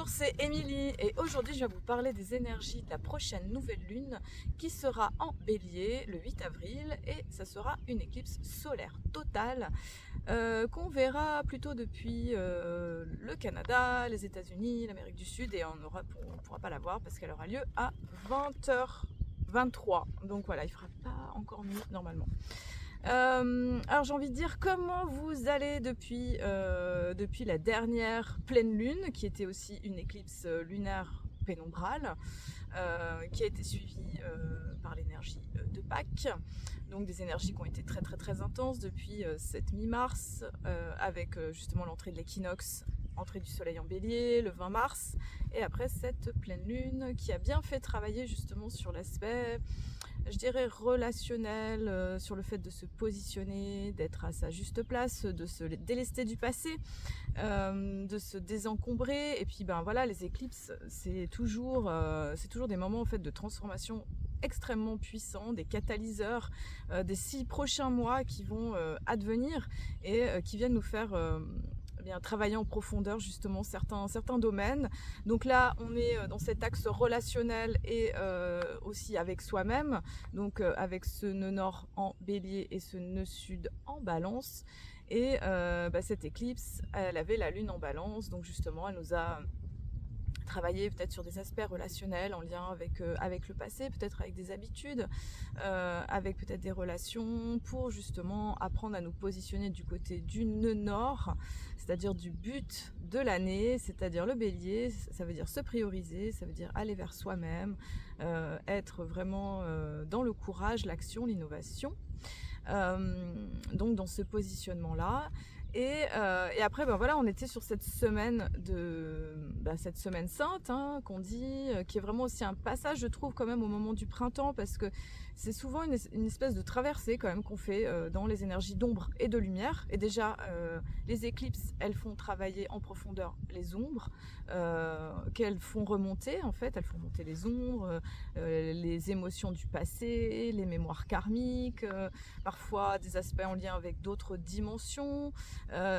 Bonjour, c'est Émilie et aujourd'hui je vais vous parler des énergies de la prochaine nouvelle lune qui sera en Bélier le 8 avril et ça sera une éclipse solaire totale qu'on verra plutôt depuis le Canada, les États-Unis, l'Amérique du Sud et en Europe on ne pourra pas la voir parce qu'elle aura lieu à 20h23. Donc voilà, il ne fera pas encore nuit normalement. Alors j'ai envie de dire comment vous allez depuis la dernière pleine lune qui était aussi une éclipse lunaire pénombrale qui a été suivie par l'énergie de Pâques, donc des énergies qui ont été très très très intenses depuis cette mi-mars avec justement l'entrée de l'équinoxe, entrée du soleil en bélier le 20 mars et après cette pleine lune qui a bien fait travailler justement sur l'aspect, je dirais, relationnel, sur le fait de se positionner, d'être à sa juste place, de se délester du passé, de se désencombrer. Et puis ben voilà, les éclipses, c'est toujours des moments en fait de transformation extrêmement puissants, des catalyseurs des 6 prochains mois qui vont advenir et qui viennent nous faire travailler en profondeur justement certains domaines. Donc là on est dans cet axe relationnel et aussi avec soi-même, donc avec ce nœud nord en bélier et ce nœud sud en balance. Et cette éclipse, elle avait la lune en balance, donc justement elle nous a travailler peut-être sur des aspects relationnels en lien avec le passé, peut-être avec des habitudes, avec peut-être des relations, pour justement apprendre à nous positionner du côté du nœud nord, c'est-à-dire du but de l'année, c'est-à-dire le bélier. Ça veut dire se prioriser, ça veut dire aller vers soi-même, être vraiment dans le courage, l'action, l'innovation. Donc dans ce positionnement-là. Et après, ben voilà, on était sur cette semaine cette semaine sainte, hein, qu'on dit, qui est vraiment aussi un passage, je trouve, quand même, au moment du printemps, parce que c'est souvent une espèce de traversée, quand même, qu'on fait dans les énergies d'ombre et de lumière. Et déjà, les éclipses, elles font travailler en profondeur les ombres, qu'elles font remonter, en fait. Elles font remonter les ombres, les émotions du passé, les mémoires karmiques, parfois des aspects en lien avec d'autres dimensions.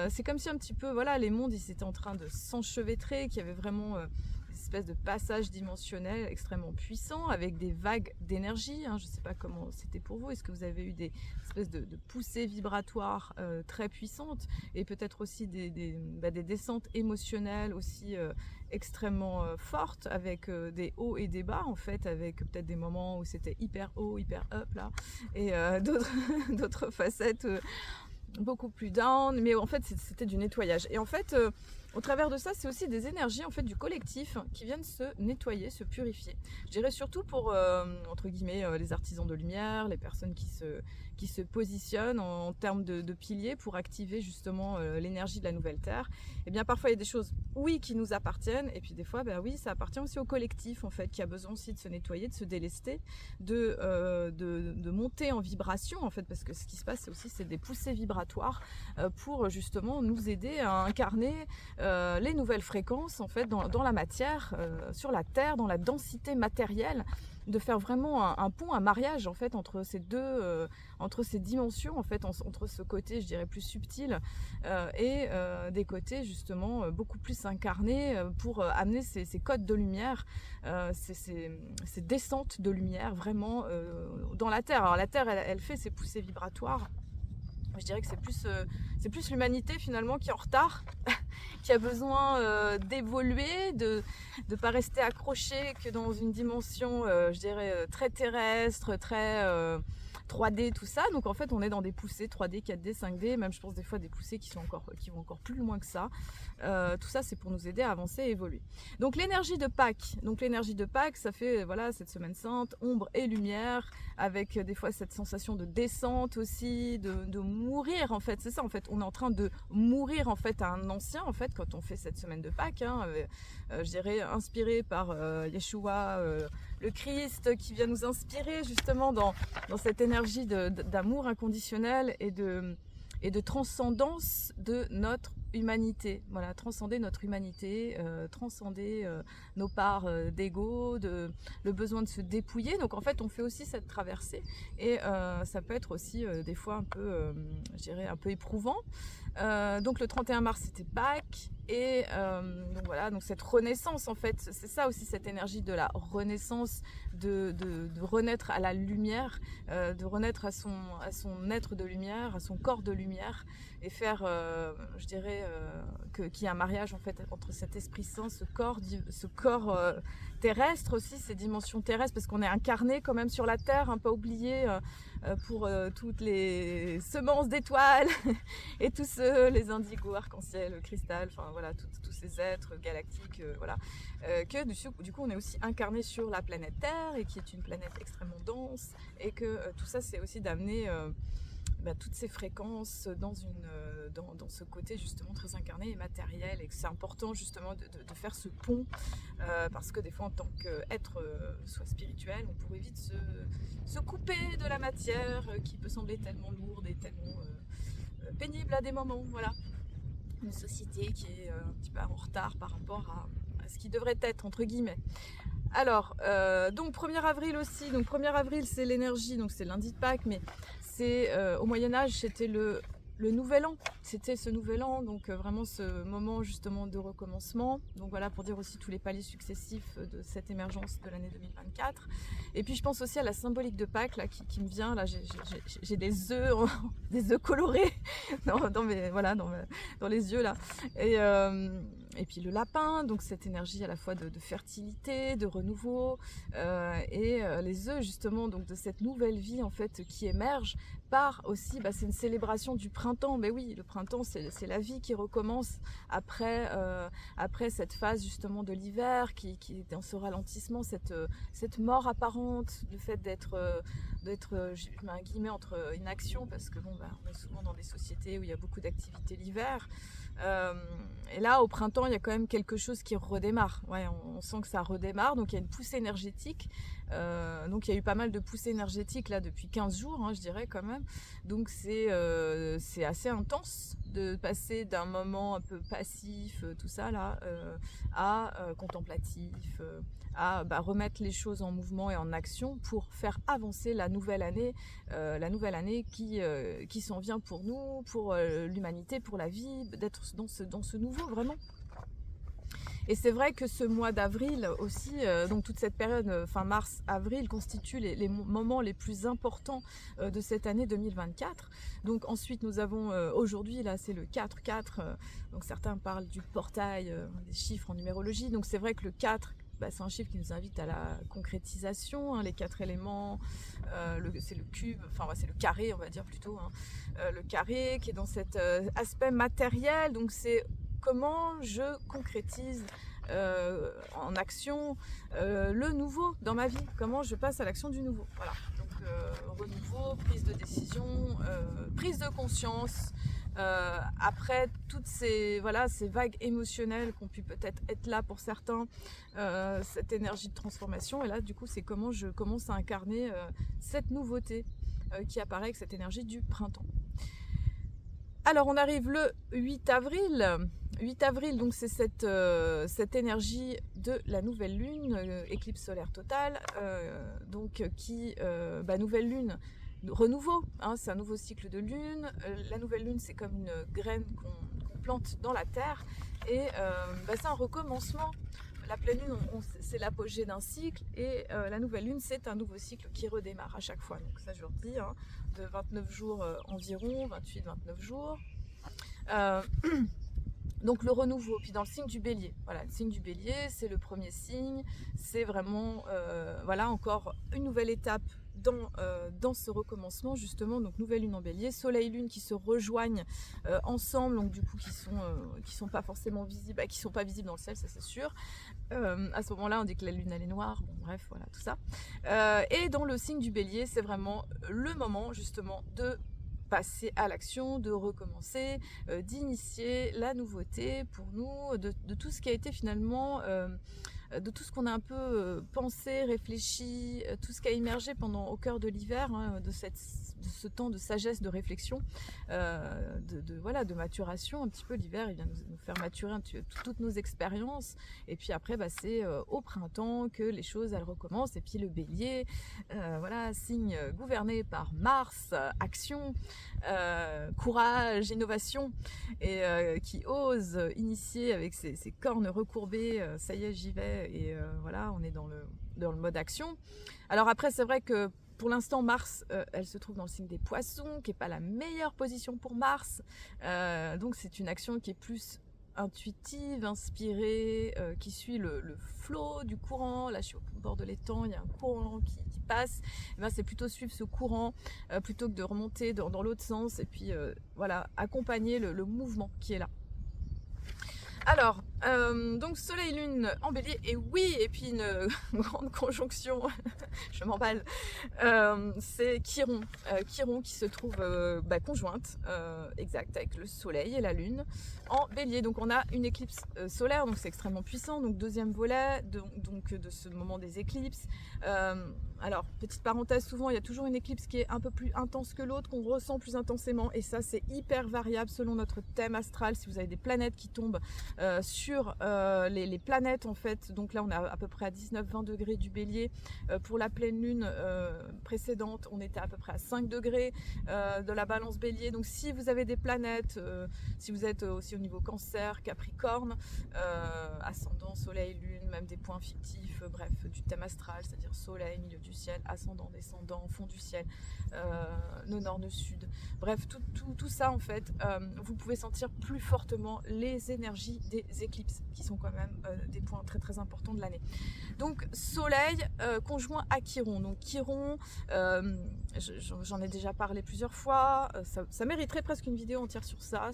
C'est comme si un petit peu, voilà, les mondes ils étaient en train de s'enchevêtrer, qu'il y avait vraiment une espèce de passage dimensionnel extrêmement puissant avec des vagues d'énergie, hein. Je ne sais pas comment c'était pour vous, est-ce que vous avez eu des espèces de poussées vibratoires très puissantes et peut-être aussi des descentes émotionnelles aussi extrêmement fortes avec des hauts et des bas en fait, avec peut-être des moments où c'était hyper haut, hyper up là, et d'autres facettes beaucoup plus down, mais en fait c'était du nettoyage. Et en fait au travers de ça, c'est aussi des énergies en fait du collectif qui viennent se nettoyer, se purifier. Je dirais surtout pour entre guillemets les artisans de lumière, les personnes qui se positionnent en termes de piliers pour activer justement l'énergie de la nouvelle terre. Et bien parfois il y a des choses, oui, qui nous appartiennent, et puis des fois, ben oui, ça appartient aussi au collectif en fait, qui a besoin aussi de se nettoyer, de se délester, de monter en vibration en fait, parce que ce qui se passe c'est des poussées vibratoires pour justement nous aider à incarner les nouvelles fréquences en fait dans la matière, sur la terre, dans la densité matérielle, de faire vraiment un pont, un mariage en fait entre ces deux, entre ces dimensions en fait, entre ce côté, je dirais, plus subtil et des côtés justement beaucoup plus incarnés pour amener ces codes de lumière, ces descentes de lumière vraiment dans la terre. Alors la terre, elle fait ses poussées vibratoires. Je dirais que c'est plus l'humanité finalement qui est en retard, qui a besoin d'évoluer, de ne pas rester accroché que dans une dimension, je dirais, très terrestre, très 3D, tout ça. Donc en fait, on est dans des poussées 3D, 4D, 5D, même je pense des fois des poussées qui vont encore plus loin que ça. Tout ça, c'est pour nous aider à avancer et évoluer. Donc l'énergie de Pâques, ça fait voilà cette semaine sainte, ombre et lumière, avec des fois cette sensation de descente aussi, de mourir en fait. C'est ça en fait, on est en train de mourir en fait à un ancien en fait quand on fait cette semaine de Pâques, hein, je dirais inspiré par Yeshua, le Christ, qui vient nous inspirer justement dans cette énergie d'amour inconditionnel et de transcendance de notre humanité. Voilà, transcender notre humanité, transcender nos parts d'ego, le besoin de se dépouiller. Donc en fait, on fait aussi cette traversée et ça peut être aussi des fois un peu, je dirais, un peu éprouvant. Donc le 31 mars, c'était Pâques. Et donc voilà, donc cette renaissance en fait, c'est ça aussi cette énergie de la renaissance, de renaître à la lumière, de renaître à son être de lumière, à son corps de lumière, et faire, je dirais, qu'il y ait un mariage en fait entre cet Esprit Saint, ce corps terrestre aussi, ces dimensions terrestres, parce qu'on est incarné quand même sur la Terre, hein, pas oublier pour toutes les semences d'étoiles et tous les indigos, arc-en-ciel, cristal, enfin voilà, tous ces êtres galactiques, voilà, que du coup on est aussi incarné sur la planète Terre, et qui est une planète extrêmement dense, et que tout ça c'est aussi d'amener toutes ces fréquences dans ce côté justement très incarné et matériel, et que c'est important justement de faire ce pont, parce que des fois en tant qu'être soit spirituel, on pourrait vite se couper de la matière qui peut sembler tellement lourde et tellement pénible à des moments, voilà. Une société qui est un petit peu en retard par rapport à ce qui devrait être, entre guillemets. Alors, donc 1er avril aussi, donc 1er avril c'est l'énergie, donc c'est lundi de Pâques, mais c'est au Moyen-Âge, c'était le nouvel an, c'était ce nouvel an, donc vraiment ce moment justement de recommencement, donc voilà, pour dire aussi tous les paliers successifs de cette émergence de l'année 2024. Et puis je pense aussi à la symbolique de Pâques là, qui me vient, là j'ai des œufs, des œufs colorés dans les yeux là, et puis le lapin, donc cette énergie à la fois de fertilité, de renouveau, et les œufs justement, donc de cette nouvelle vie en fait qui émerge par aussi, c'est une célébration du printemps. Mais oui, le printemps c'est la vie qui recommence après cette phase justement de l'hiver qui est dans ce ralentissement, cette mort apparente, le fait d'être je mets un guillemet entre inaction, parce que on est souvent dans des sociétés où il y a beaucoup d'activités l'hiver. Et là au printemps il y a quand même quelque chose qui redémarre, ouais, on sent que ça redémarre, donc il y a une poussée énergétique, donc il y a eu pas mal de poussées énergétiques là depuis 15 jours, hein, je dirais quand même, donc c'est assez intense de passer d'un moment un peu passif, tout ça là, à contemplatif, à remettre les choses en mouvement et en action pour faire avancer la nouvelle année qui s'en vient pour nous, pour l'humanité, pour la vie, d'être dans ce nouveau vraiment. Et c'est vrai que ce mois d'avril aussi, donc toute cette période fin mars-avril constitue les moments les plus importants de cette année 2024. Donc ensuite nous avons aujourd'hui, là c'est le 4-4, donc certains parlent du portail, des chiffres en numérologie, donc c'est vrai que le 4, c'est un chiffre qui nous invite à la concrétisation, hein, les 4 éléments, c'est le cube, enfin c'est le carré on va dire plutôt, hein, le carré qui est dans cet aspect matériel, donc c'est comment je concrétise en action le nouveau dans ma vie, comment je passe à l'action du nouveau, voilà. Donc renouveau, prise de décision, prise de conscience, après toutes ces vagues émotionnelles qui ont pu peut-être être là pour certains, cette énergie de transformation, et là du coup c'est comment je commence à incarner cette nouveauté qui apparaît avec cette énergie du printemps. Alors on arrive le 8 avril. 8 avril, donc c'est cette énergie de la nouvelle lune, éclipse solaire totale, nouvelle lune, renouveau, hein, c'est un nouveau cycle de lune. La nouvelle lune c'est comme une graine qu'on plante dans la terre, et c'est un recommencement. La pleine lune, c'est l'apogée d'un cycle, et la nouvelle lune, c'est un nouveau cycle qui redémarre à chaque fois. Donc ça, je vous redis, hein, de 29 jours environ, 28-29 jours. Donc le renouveau, puis dans le signe du bélier. Voilà, le signe du bélier, c'est le premier signe, c'est vraiment, encore une nouvelle étape dans ce recommencement justement. Donc nouvelle lune en bélier, soleil lune qui se rejoignent ensemble, donc du coup qui sont pas forcément visibles, qui sont pas visibles dans le ciel, ça c'est sûr. À ce moment là on dit que la lune elle est noire, bon bref voilà tout ça, et dans le signe du bélier c'est vraiment le moment justement de passer à l'action, de recommencer, d'initier la nouveauté pour nous, de tout ce qui a été finalement de tout ce qu'on a un peu pensé, réfléchi, tout ce qui a émergé au cœur de l'hiver, hein, de ce temps de sagesse, de réflexion, voilà, de maturation un petit peu. L'hiver, il vient nous faire maturer un petit peu toutes nos expériences, et puis après c'est au printemps que les choses elles recommencent. Et puis le bélier, voilà, signe gouverné par Mars, action, courage, innovation, et qui ose initier avec ses cornes recourbées, ça y est j'y vais, et voilà, on est dans le mode action. Alors après c'est vrai que pour l'instant, Mars, elle se trouve dans le signe des Poissons, qui n'est pas la meilleure position pour Mars. Donc c'est une action qui est plus intuitive, inspirée, qui suit le flot du courant. Là, je suis au bord de l'étang, il y a un courant qui passe. Et ben, c'est plutôt suivre ce courant plutôt que de remonter dans l'autre sens. Et puis voilà, accompagner le mouvement qui est là. Alors, donc Soleil Lune en Bélier, et oui, et puis une grande conjonction, je m'emballe, c'est Chiron, Chiron qui se trouve conjointe, exact, avec le Soleil et la Lune en Bélier. Donc on a une éclipse solaire, donc c'est extrêmement puissant, donc deuxième volet donc de ce moment des éclipses. Alors, petite parenthèse, souvent il y a toujours une éclipse qui est un peu plus intense que l'autre, qu'on ressent plus intensément, et ça c'est hyper variable selon notre thème astral. Si vous avez des planètes qui tombent sur les planètes en fait, donc là on est à peu près à 19-20 degrés du Bélier. Pour la pleine lune précédente, on était à peu près à 5 degrés de la balance Bélier. Donc si vous avez des planètes, si vous êtes aussi au niveau Cancer, Capricorne, ascendant, Soleil, Lune, même des points fictifs, bref, du thème astral, c'est-à-dire Soleil, milieu du ciel, ascendant, descendant, fond du ciel, nœud nord, nœud sud, bref, tout ça en fait, vous pouvez sentir plus fortement les énergies des éclipses, qui sont quand même des points très très importants de l'année. Donc Soleil conjoint à Chiron. Donc Chiron, j'en ai déjà parlé plusieurs fois, ça mériterait presque une vidéo entière sur ça,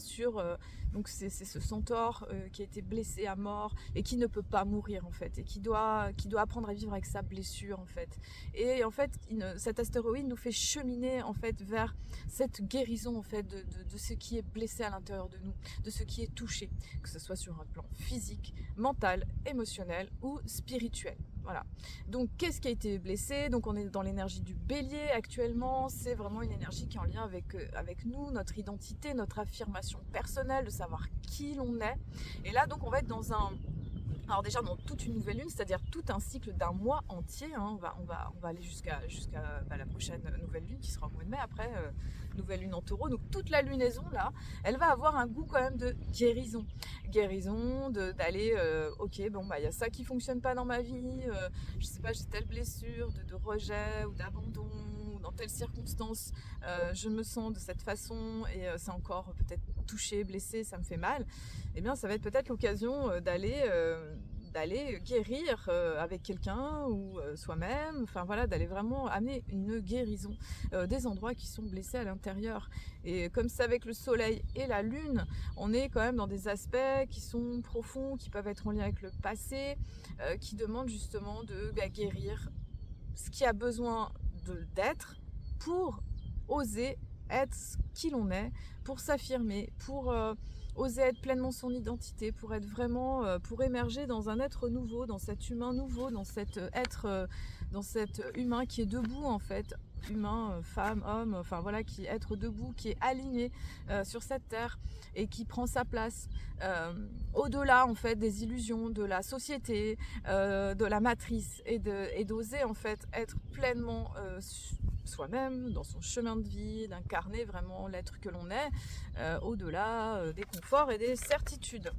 donc c'est ce centaure qui a été blessé à mort et qui ne peut pas mourir en fait, et qui doit apprendre à vivre avec sa blessure en fait. Et en fait cet astéroïde nous fait cheminer en fait vers cette guérison en fait de ce qui est blessé à l'intérieur de nous, de ce qui est touché, que ce soit sur un plan physique, mental, émotionnel ou spirituel. Voilà. Donc qu'est-ce qui a été blessé? Donc on est dans l'énergie du Bélier actuellement. C'est vraiment une énergie qui est en lien avec nous, notre identité, notre affirmation personnelle, de savoir qui l'on est. Et là donc on va être alors déjà dans toute une nouvelle lune, c'est-à-dire tout un cycle d'un mois entier, hein. On va aller jusqu'à la prochaine nouvelle lune qui sera au mois de mai, après nouvelle lune en Taureau. Donc toute la lunaison là, elle va avoir un goût quand même de guérison, d'aller ok, bon bah il y a ça qui fonctionne pas dans ma vie, je sais pas, j'ai telle blessure de rejet ou d'abandon, ou dans telle circonstance je me sens de cette façon, et c'est encore peut-être touché, blessé, ça me fait mal. Eh bien ça va être peut-être l'occasion d'aller guérir avec quelqu'un ou soi-même, enfin voilà, d'aller vraiment amener une guérison des endroits qui sont blessés à l'intérieur. Et comme c'est avec le soleil et la lune, on est quand même dans des aspects qui sont profonds, qui peuvent être en lien avec le passé, qui demandent justement de guérir ce qui a besoin d'être pour oser être qui l'on est, pour s'affirmer, pour oser être pleinement son identité, pour être vraiment, pour émerger dans un être nouveau, dans cet humain nouveau, dans cet humain qui est debout en fait, humain, femme, homme, enfin voilà, qui est être debout, qui est aligné sur cette terre et qui prend sa place au-delà en fait des illusions de la société, de la matrice, et d'oser en fait être pleinement soi-même, dans son chemin de vie, d'incarner vraiment l'être que l'on est, au-delà des conforts et des certitudes.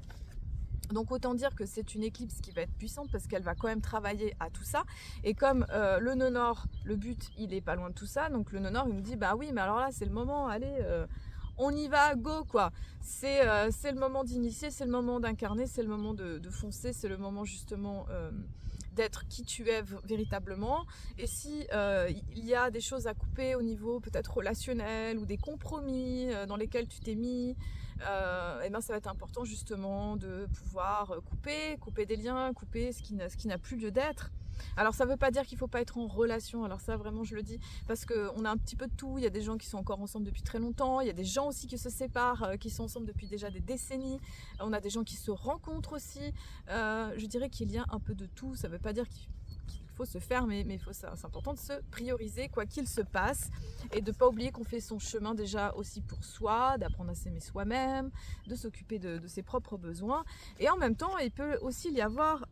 Donc autant dire que c'est une éclipse qui va être puissante, parce qu'elle va quand même travailler à tout ça. Et comme le nœud nord, le but il est pas loin de tout ça, donc le nœud nord il nous dit bah oui mais alors là c'est le moment, allez on y va, go quoi. C'est le moment d'initier, c'est le moment d'incarner, c'est le moment de foncer, c'est le moment justement d'être qui tu es véritablement. Et si il y a des choses à couper au niveau peut-être relationnel ou des compromis dans lesquels tu t'es mis, et ben ça va être important justement de pouvoir couper des liens, couper ce qui n'a plus lieu d'être. Alors ça veut pas dire qu'il faut pas être en relation, alors ça vraiment je le dis parce qu'on a un petit peu de tout. Il y a des gens qui sont encore ensemble depuis très longtemps, il y a des gens aussi qui se séparent, qui sont ensemble depuis déjà des décennies, on a des gens qui se rencontrent aussi. Je dirais qu'il y a un peu de tout. Ça veut pas dire qu'il faut se fermer, mais c'est important de se prioriser quoi qu'il se passe et de ne pas oublier qu'on fait son chemin déjà aussi pour soi, d'apprendre à s'aimer soi-même, de s'occuper de ses propres besoins. Et en même temps, il peut aussi y avoir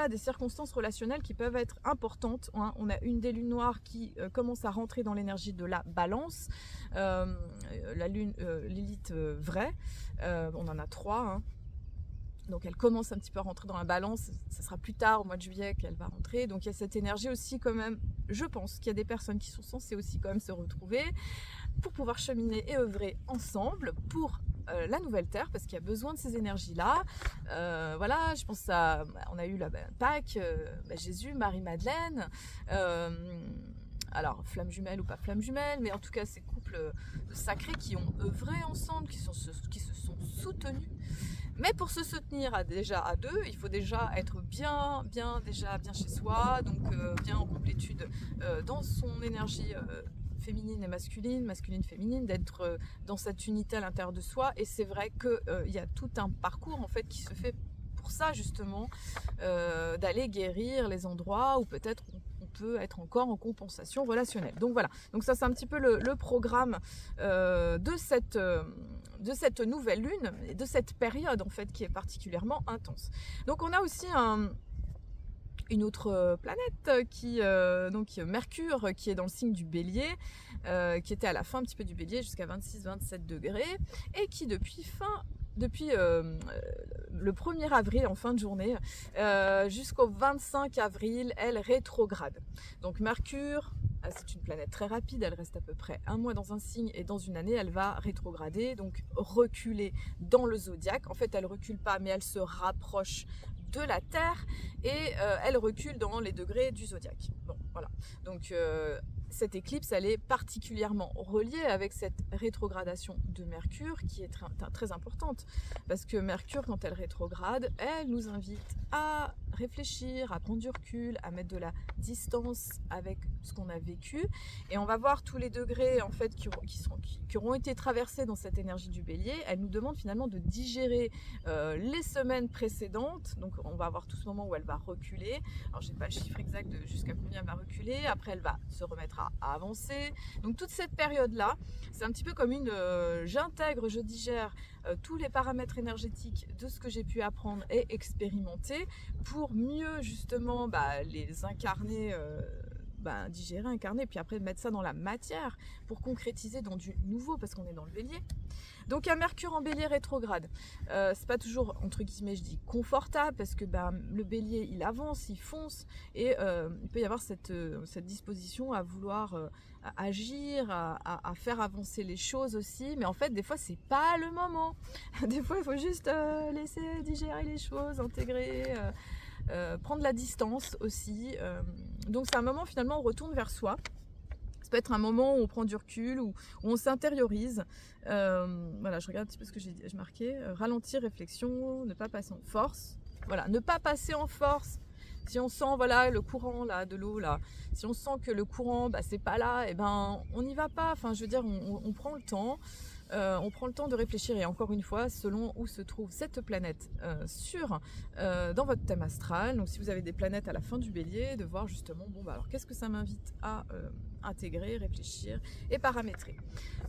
des circonstances relationnelles qui peuvent être importantes. On a une des lunes noires qui commence à rentrer dans l'énergie de la balance, la lune Lilith vraie, on en a 3. Donc elle commence un petit peu à rentrer dans la balance, ça sera plus tard au mois de juillet qu'elle va rentrer. Donc il y a cette énergie aussi quand même, je pense qu'il y a des personnes qui sont censées aussi quand même se retrouver pour pouvoir cheminer et œuvrer ensemble pour la nouvelle terre, parce qu'il y a besoin de ces énergies-là. Je pense on a eu la Pâques, Jésus, Marie-Madeleine, alors flamme jumelle ou pas flamme jumelle, mais en tout cas ces couples sacrés qui ont œuvré ensemble, qui se sont soutenus. Mais pour se soutenir déjà à deux, il faut déjà être bien chez soi, donc bien en complétude dans son énergie féminine et masculine, féminine, d'être dans cette unité à l'intérieur de soi. Et c'est vrai qu'il y a tout un parcours en fait qui se fait pour ça justement, d'aller guérir les endroits où peut-être on peut être encore en compensation relationnelle. Donc voilà, donc ça c'est un petit peu le programme de cette nouvelle lune et de cette période en fait qui est particulièrement intense. Donc on a aussi une autre planète donc Mercure, qui est dans le signe du Bélier, qui était à la fin un petit peu du Bélier jusqu'à 26-27 degrés et qui depuis le 1er avril en fin de journée jusqu'au 25 avril, elle rétrograde. Donc Mercure, c'est une planète très rapide, elle reste à peu près un mois dans un signe et dans une année elle va rétrograder, donc reculer dans le zodiaque. En fait elle recule pas mais elle se rapproche de la Terre et elle recule dans les degrés du zodiaque. Bon voilà, donc cette éclipse, elle est particulièrement reliée avec cette rétrogradation de Mercure qui est très importante, parce que Mercure, quand elle rétrograde, elle nous invite à réfléchir, à prendre du recul, à mettre de la distance avec ce qu'on a vécu, et on va voir tous les degrés en fait qui auront été traversés dans cette énergie du Bélier. Elle nous demande finalement de digérer les semaines précédentes, donc on va avoir tout ce moment où elle va reculer. Alors j'ai pas le chiffre exact de jusqu'à combien elle va reculer, après elle va se remettre à avancer. Donc toute cette période-là, c'est un petit peu comme j'intègre, je digère tous les paramètres énergétiques de ce que j'ai pu apprendre et expérimenter pour mieux justement les incarner, digérer, incarner, puis après mettre ça dans la matière pour concrétiser dans du nouveau, parce qu'on est dans le Bélier. Donc un Mercure en Bélier rétrograde, c'est pas toujours entre guillemets je dis confortable, parce que le Bélier il avance, il fonce, et il peut y avoir cette disposition à vouloir agir, à faire avancer les choses aussi, mais en fait des fois c'est pas le moment. Des fois il faut juste laisser digérer les choses, intégrer, prendre la distance aussi. Donc c'est un moment finalement où on retourne vers soi. Ça peut être un moment où on prend du recul, où on s'intériorise. Je regarde un petit peu ce que j'ai marqué. Ralentir, réflexion, ne pas passer en force. Voilà, ne pas passer en force. Si on sent le courant là, de l'eau là, si on sent que le courant c'est pas là, on n'y va pas. Enfin, je veux dire, on prend le temps. On prend le temps de réfléchir, et encore une fois selon où se trouve cette planète dans votre thème astral. Donc si vous avez des planètes à la fin du Bélier, de voir justement alors qu'est-ce que ça m'invite à intégrer, réfléchir et paramétrer.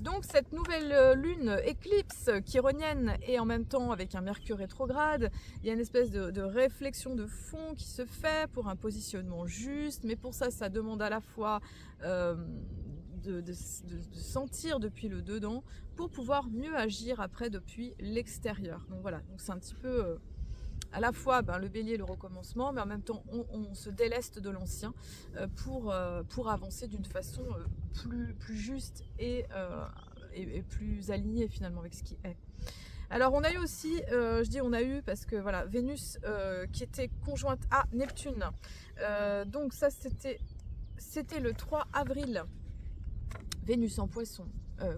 Donc cette nouvelle lune éclipse chironienne, et en même temps avec un Mercure rétrograde, il y a une espèce de réflexion de fond qui se fait pour un positionnement juste, mais pour ça demande à la fois de sentir depuis le dedans pour pouvoir mieux agir après depuis l'extérieur. Donc voilà, donc c'est un petit peu à la fois le Bélier, le recommencement, mais en même temps on se déleste de l'ancien pour avancer d'une façon plus juste et plus alignée finalement avec ce qui est. Alors on a eu aussi, je dis on a eu parce que voilà, Vénus qui était conjointe à Neptune. Donc ça c'était le 3 avril. Vénus en poisson.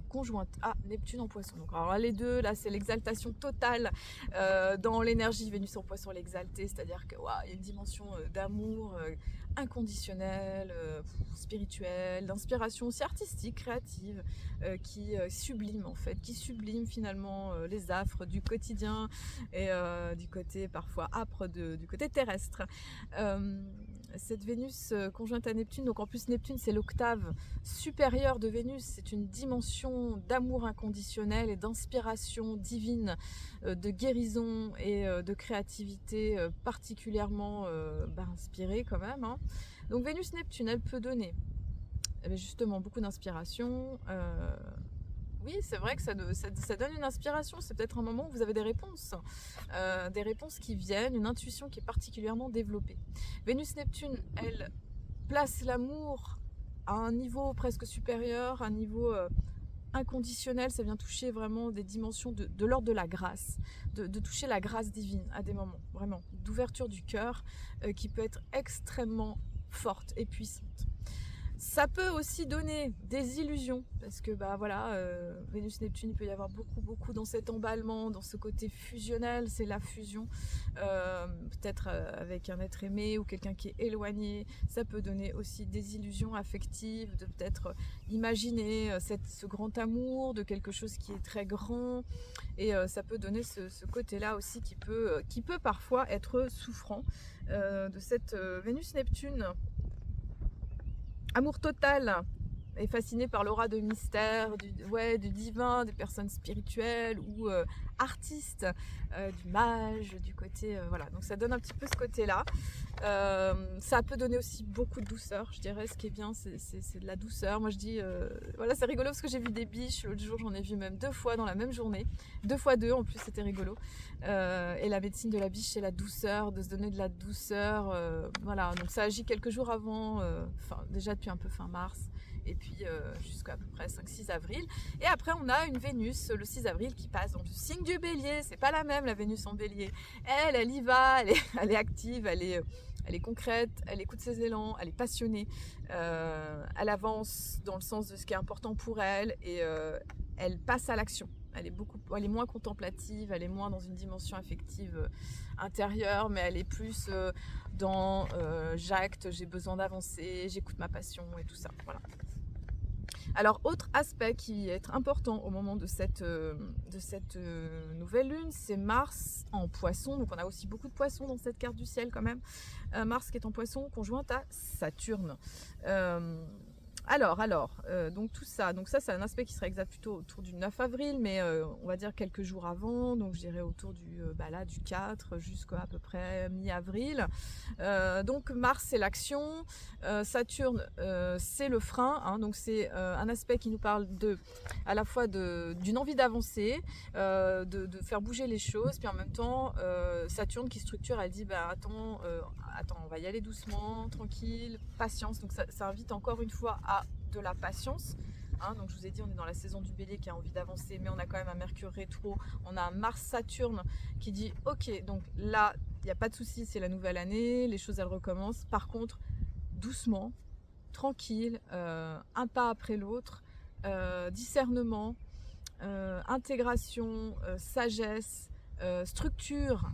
Conjointe à Neptune en poisson. Donc alors là, les deux, là c'est l'exaltation totale dans l'énergie. Vénus en poisson, l'exalter, c'est-à-dire que y a une dimension d'amour inconditionnel, spirituel, d'inspiration aussi artistique, créative, qui sublime en fait, qui sublime finalement les affres du quotidien et du côté parfois âpre du côté terrestre. Cette Vénus conjointe à Neptune, donc en plus Neptune c'est l'octave supérieure de Vénus, c'est une dimension d'amour inconditionnel et d'inspiration divine, de guérison et de créativité particulièrement inspirée quand même. Hein. Donc Vénus-Neptune, elle peut donner justement beaucoup d'inspiration. Oui, c'est vrai que ça donne une inspiration, c'est peut-être un moment où vous avez des réponses qui viennent, une intuition qui est particulièrement développée. Vénus-Neptune, elle place l'amour à un niveau presque supérieur, un niveau inconditionnel, ça vient toucher vraiment des dimensions de l'ordre de la grâce, de toucher la grâce divine à des moments, vraiment, d'ouverture du cœur qui peut être extrêmement forte et puissante. Ça peut aussi donner des illusions, parce que Vénus-Neptune, il peut y avoir beaucoup dans cet emballement, dans ce côté fusionnel, c'est la fusion, peut-être avec un être aimé ou quelqu'un qui est éloigné. Ça peut donner aussi des illusions affectives, de peut-être imaginer ce grand amour, de quelque chose qui est très grand, et ça peut donner ce côté-là aussi qui peut parfois être souffrant de cette Vénus-Neptune. Amour total et fasciné par l'aura de mystère, du divin, des personnes spirituelles ou artistes, du mage, du côté... voilà, donc ça donne un petit peu ce côté-là. Ça peut donner aussi beaucoup de douceur, je dirais. Ce qui est bien, c'est de la douceur. Moi, je dis... voilà, c'est rigolo parce que j'ai vu des biches. L'autre jour, j'en ai vu même 2 fois dans la même journée. 2 fois 2, en plus, c'était rigolo. Et la médecine de la biche, c'est la douceur, de se donner de la douceur. Voilà, donc ça agit quelques jours avant, déjà depuis un peu fin mars. Et puis jusqu'à peu près 5-6 avril. Et après, on a une Vénus le 6 avril qui passe dans le signe du Bélier. C'est pas la même, la Vénus en Bélier. Elle y va, elle est active, elle est concrète, elle écoute ses élans, elle est passionnée. Elle avance dans le sens de ce qui est important pour elle et elle passe à l'action. Elle est moins contemplative, elle est moins dans une dimension affective intérieure, mais elle est plus dans j'acte, j'ai besoin d'avancer, j'écoute ma passion et tout ça. Voilà. Alors, autre aspect qui est important au moment de cette nouvelle lune, c'est Mars en poisson. Donc, on a aussi beaucoup de poissons dans cette carte du ciel quand même. Mars qui est en poisson, conjointe à Saturne. Donc tout ça, c'est un aspect qui serait exact plutôt autour du 9 avril, mais on va dire quelques jours avant, donc je dirais autour du 4 jusqu'à peu près mi-avril. Donc Mars c'est l'action, Saturne c'est le frein, hein, donc c'est un aspect qui nous parle à la fois d'une envie d'avancer, de faire bouger les choses, puis en même temps Saturne qui structure, elle dit attends, on va y aller doucement, tranquille, patience, donc ça invite encore une fois à de la patience. Hein, donc je vous ai dit, on est dans la saison du Bélier qui a envie d'avancer, mais on a quand même un Mercure rétro, on a un Mars-Saturne qui dit ok, donc là il n'y a pas de souci, c'est la nouvelle année, les choses elles recommencent. Par contre, doucement, tranquille, un pas après l'autre, discernement, intégration, sagesse, structure,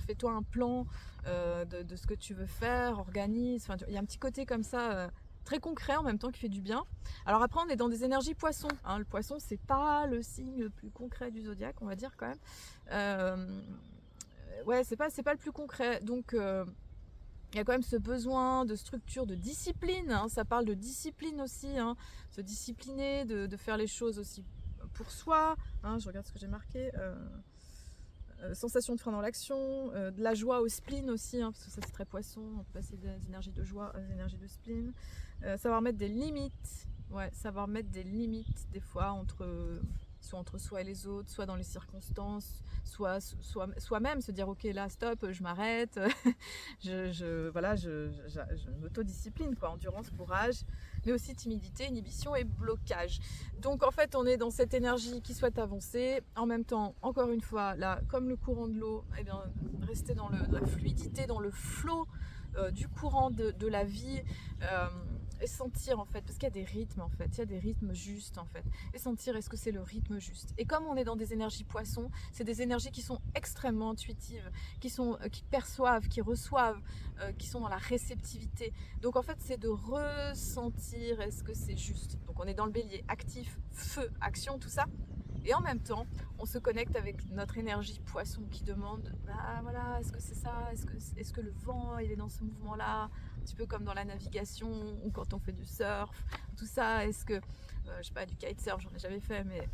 fais-toi un plan de ce que tu veux faire, organise. Enfin, il y a un petit côté comme ça très concret en même temps qui fait du bien. Alors après, on est dans des énergies poissons. Hein. Le poisson, c'est pas le signe le plus concret du zodiaque, on va dire quand même. Ouais, c'est pas le plus concret. Donc il y a quand même ce besoin de structure, de discipline. Hein. Ça parle de discipline aussi, hein. Se discipliner, de faire les choses aussi pour soi. Hein. Je regarde ce que j'ai marqué. Sensation de frein dans l'action, de la joie au spleen aussi, hein, parce que ça c'est très poisson, on peut passer des énergies de joie aux énergies de spleen. Savoir mettre des limites, des fois entre soit entre soi et les autres, soit dans les circonstances, soi-même se dire ok là stop, je m'arrête, je m'autodiscipline quoi, endurance, courage, mais aussi timidité, inhibition et blocage. Donc en fait on est dans cette énergie qui souhaite avancer, en même temps encore une fois là comme le courant de l'eau, eh bien rester dans la fluidité, dans le flot du courant de la vie, et sentir en fait, parce qu'il y a des rythmes en fait, il y a des rythmes justes en fait, et sentir est-ce que c'est le rythme juste. Et comme on est dans des énergies poissons, c'est des énergies qui sont extrêmement intuitives, qui perçoivent, qui reçoivent, qui sont dans la réceptivité. Donc en fait c'est de ressentir est-ce que c'est juste. Donc on est dans le bélier, actif, feu, action, tout ça. Et en même temps, on se connecte avec notre énergie poisson qui demande, bah voilà, est-ce que c'est ça, est-ce que le vent, il est dans ce mouvement-là, un petit peu comme dans la navigation ou quand on fait du surf, tout ça, est-ce que, je sais pas, du kitesurf, j'en ai jamais fait, mais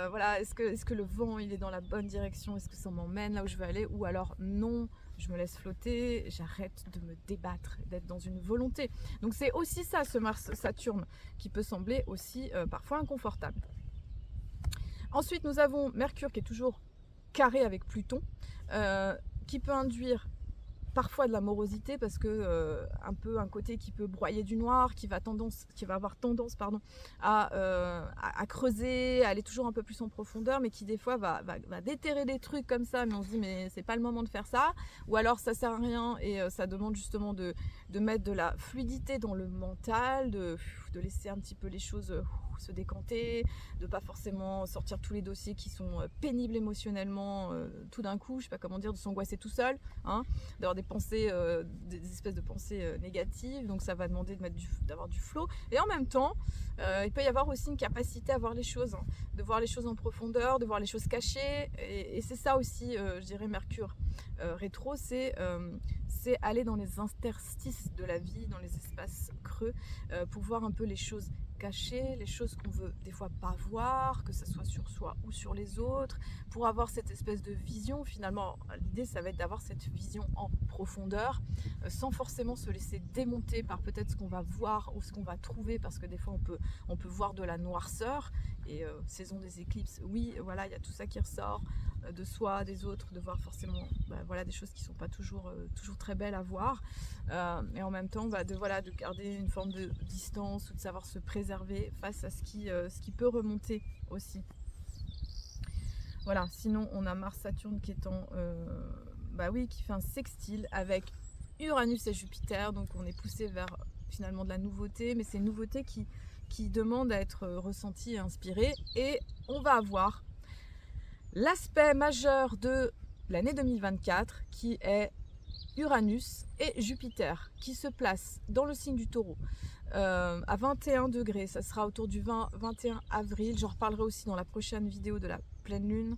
voilà, est-ce que le vent, il est dans la bonne direction, est-ce que ça m'emmène là où je veux aller, ou alors non, je me laisse flotter, j'arrête de me débattre, d'être dans une volonté. Donc c'est aussi ça, ce Mars-Saturne, qui peut sembler aussi parfois inconfortable. Ensuite, nous avons Mercure qui est toujours carré avec Pluton, qui peut induire parfois de la morosité parce que un peu un côté qui peut broyer du noir, qui va avoir tendance à creuser, à aller toujours un peu plus en profondeur, mais qui des fois va déterrer des trucs comme ça, mais on se dit mais c'est pas le moment de faire ça, ou alors ça sert à rien et ça demande justement de mettre de la fluidité dans le mental, de laisser un petit peu les choses se décanter, de pas forcément sortir tous les dossiers qui sont pénibles émotionnellement tout d'un coup, je sais pas comment dire, de s'angoisser tout seul, hein, d'avoir des pensées, des espèces de pensées négatives, donc ça va demander d'avoir du flow, et en même temps il peut y avoir aussi une capacité à voir les choses, hein, de voir les choses en profondeur, de voir les choses cachées, et c'est ça aussi, je dirais Mercure rétro, c'est aller dans les interstices de la vie, dans les espaces creux, pour voir un peu les choses cachées, les choses qu'on veut des fois pas voir, que ce soit sur soi ou sur les autres, pour avoir cette espèce de vision. Finalement, l'idée ça va être d'avoir cette vision en profondeur, sans forcément se laisser démonter par peut-être ce qu'on va voir ou ce qu'on va trouver, parce que des fois on peut voir de la noirceur, et saison des éclipses, oui, voilà, il y a tout ça qui ressort, de soi, des autres, de voir forcément voilà, des choses qui sont pas toujours très belles à voir, et en même temps de garder une forme de distance ou de savoir se préserver face à ce qui peut remonter aussi. Voilà, sinon on a Mars-Saturne qui est qui fait un sextile avec Uranus et Jupiter, donc on est poussé vers finalement de la nouveauté, mais c'est une nouveauté qui demande à être ressentie et inspirée, et on va avoir l'aspect majeur de l'année 2024 qui est Uranus et Jupiter qui se placent dans le signe du Taureau à 21 degrés, ça sera autour du 20-21 avril, j'en reparlerai aussi dans la prochaine vidéo de la pleine lune.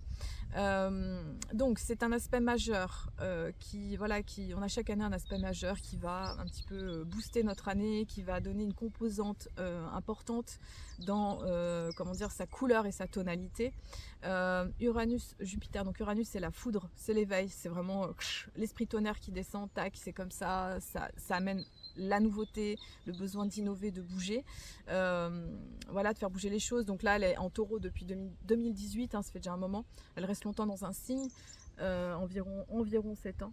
Donc c'est un aspect majeur on a chaque année un aspect majeur qui va un petit peu booster notre année, qui va donner une composante importante dans sa couleur et sa tonalité. Uranus, Jupiter, donc Uranus c'est la foudre, c'est l'éveil, c'est vraiment l'esprit tonnerre qui descend, tac, c'est comme ça amène la nouveauté, le besoin d'innover, de bouger, de faire bouger les choses. Donc là elle est en Taureau depuis 2018, ça fait déjà un moment, elle reste longtemps dans un signe, environ 7 ans,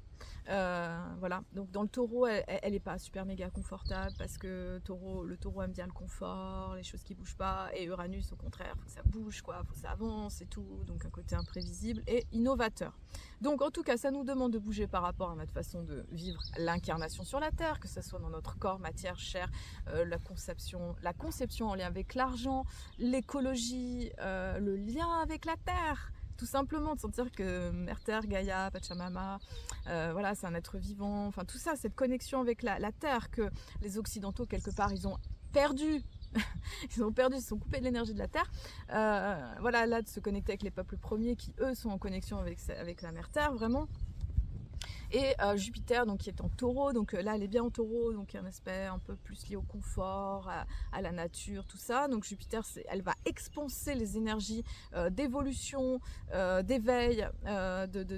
donc dans le Taureau elle est pas super méga confortable, parce que le Taureau aime bien le confort, les choses qui bougent pas, et Uranus au contraire, faut que ça bouge quoi, faut que ça avance et tout, donc un côté imprévisible et innovateur. Donc en tout cas ça nous demande de bouger par rapport à notre façon de vivre l'incarnation sur la Terre, que ce soit dans notre corps, matière, chair, la conception en lien avec l'argent, l'écologie, le lien avec la Terre, tout simplement de sentir que Mère Terre, Gaïa, Pachamama, c'est un être vivant, enfin tout ça, cette connexion avec la Terre que les Occidentaux quelque part ils ont perdu. Ils se sont coupés de l'énergie de la Terre, là de se connecter avec les peuples premiers qui eux sont en connexion avec la Mère Terre vraiment. Et Jupiter donc qui est en Taureau, donc là elle est bien en Taureau, donc il y a un aspect un peu plus lié au confort, à la nature, tout ça. Donc Jupiter elle va expanser les énergies d'évolution, d'éveil,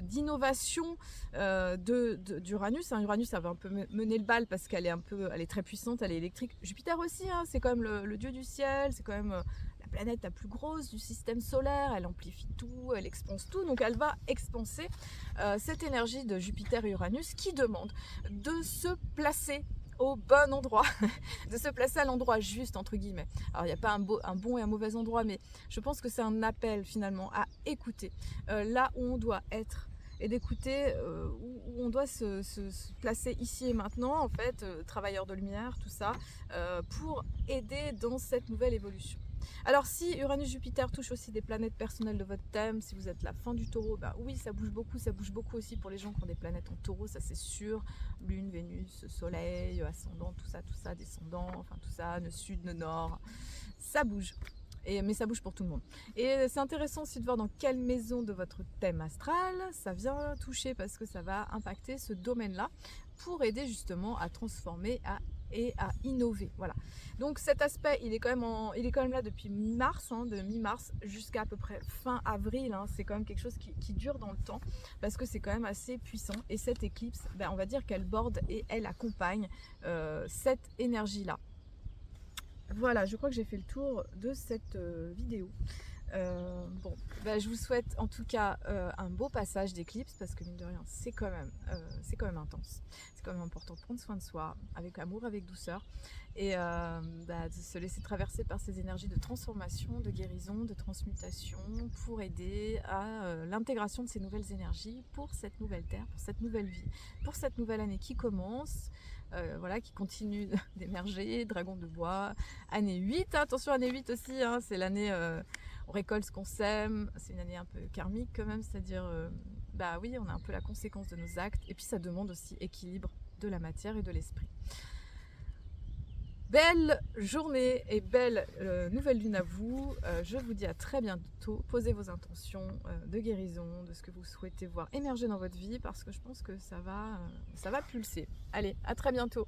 d'innovation d'Uranus. Uranus ça va un peu mener le bal parce qu'elle est très puissante, elle est électrique. Jupiter aussi, hein, c'est quand même le dieu du ciel, c'est quand même la planète la plus grosse du système solaire, elle amplifie tout, elle expanse tout, donc elle va expanser cette énergie de Jupiter et Uranus qui demande de se placer au bon endroit, de se placer à l'endroit juste, entre guillemets. Alors, il n'y a pas un bon et un mauvais endroit, mais je pense que c'est un appel, finalement, à écouter là où on doit être et d'écouter où on doit se placer ici et maintenant, en fait, travailleurs de lumière, tout ça, pour aider dans cette nouvelle évolution. Alors si Uranus-Jupiter touche aussi des planètes personnelles de votre thème, si vous êtes la fin du taureau, bah oui, ça bouge beaucoup aussi pour les gens qui ont des planètes en taureau, ça c'est sûr. Lune, Vénus, Soleil, ascendant, tout ça, descendant, enfin tout ça, nœud sud, nœud nord, ça bouge. Mais ça bouge pour tout le monde. Et c'est intéressant aussi de voir dans quelle maison de votre thème astral ça vient toucher, parce que ça va impacter ce domaine-là pour aider justement à transformer et à innover. Voilà. Donc cet aspect, il est quand même là depuis mi-mars, de mi-mars jusqu'à peu près fin avril. C'est quand même quelque chose qui dure dans le temps, parce que c'est quand même assez puissant. Et cette éclipse, on va dire qu'elle borde et elle accompagne cette énergie-là. Voilà, je crois que j'ai fait le tour de cette vidéo. Je vous souhaite en tout cas un beau passage d'éclipse, parce que mine de rien c'est quand même intense, c'est quand même important de prendre soin de soi avec amour, avec douceur, et de se laisser traverser par ces énergies de transformation, de guérison, de transmutation, pour aider à l'intégration de ces nouvelles énergies pour cette nouvelle terre, pour cette nouvelle vie, pour cette nouvelle année qui commence. Qui continue d'émerger, dragon de bois, année 8, attention année 8 aussi, c'est l'année on récolte ce qu'on sème, c'est une année un peu karmique quand même, c'est-à-dire oui, on a un peu la conséquence de nos actes, et puis ça demande aussi équilibre de la matière et de l'esprit. Belle journée et belle nouvelle lune à vous. Je vous dis à très bientôt. Posez vos intentions de guérison, de ce que vous souhaitez voir émerger dans votre vie, parce que je pense que ça va pulser. Allez, à très bientôt.